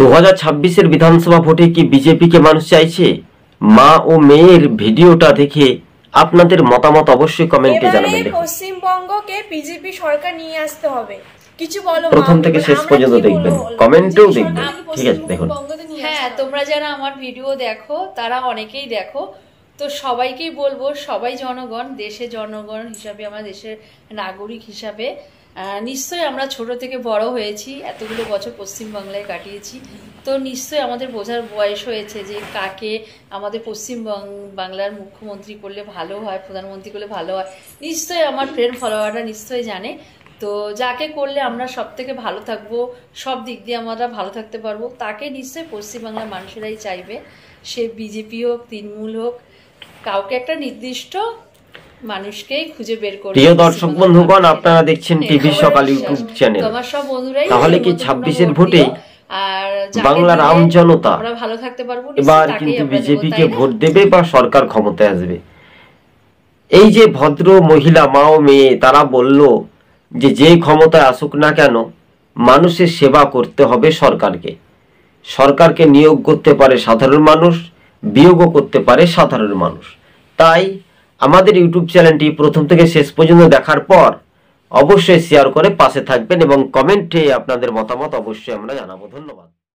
2026-এর বিধানসভা ভোটে কি বিজেপিকে মানুষ চাইছে? মা ও মেয়ের ভিডিওটা দেখে আপনাদের মতামত অবশ্যই কমেন্টে জানাবেন। পশ্চিমবঙ্গকে বিজেপি সরকার নিয়ে আসতে হবে। কিছু বলো, প্রথম থেকে শেষ পর্যন্ত দেখবেন, কমেন্টেও দেখবেন, ঠিক আছে? দেখুন, হ্যাঁ, তোমরা যারা আমার ভিডিও দেখো তারা অনেকেই দেখো, তো সবাইকেই বলবো, সবাই জনগণ, দেশের জনগণ হিসাবে, আমার দেশের নাগরিক হিসাবে নিশ্চয়ই আমরা ছোট থেকে বড় হয়েছি, এতগুলো বছর পশ্চিমবাংলায় কাটিয়েছি, তো নিশ্চয়ই আমাদের বোঝার বয়স হয়েছে যে কাকে আমাদের বাংলার মুখ্যমন্ত্রী করলে ভালো হয়, প্রধানমন্ত্রী করলে ভালো হয়। নিশ্চয়ই আমার ফ্রেন্ড ফলোয়াররা নিশ্চয়ই জানে, তো যাকে করলে আমরা সব থেকে ভালো থাকবো, সব দিক দিয়ে আমরা ভালো থাকতে পারবো, তাকে নিশ্চয়ই পশ্চিমবাংলার মানুষেরাই চাইবে। সে বিজেপি হোক, তৃণমূল হোক, কাউকে একটা নির্দিষ্ট মানুষকেই খুঁজে বের করবে। প্রিয় দর্শক বন্ধুগণ, আপনারা দেখছেন টিভি সকাল ইউটিউব চ্যানেল। তোমার সব বন্ধুরাই তাহলে কি 26-এর ভোটে আর বাংলার আম জনতা আমরা ভালো থাকতে পারবো, এবার কিন্তু বিজেপিকে ভোট দেবে বা সরকার ক্ষমতায় আসবে? এই যে ভদ্র মহিলা, মা ও মেয়ে, তারা বলল যে যে ক্ষমতায় আসুক না কেন মানুষের সেবা করতে হবে সরকারকে। সরকারকে নিয়োগ করতে পারে সাধারণ মানুষ, বিয়োগও করতে পারে সাধারণ মানুষ। তাই আমাদের ইউটিউব চ্যানেলটি প্রথম থেকে শেষ পর্যন্ত দেখার পর অবশ্যই শেয়ার করে পাশে থাকবেন এবং কমেন্টে আপনাদের মতামত অবশ্যই আমরা জানাবো। ধন্যবাদ।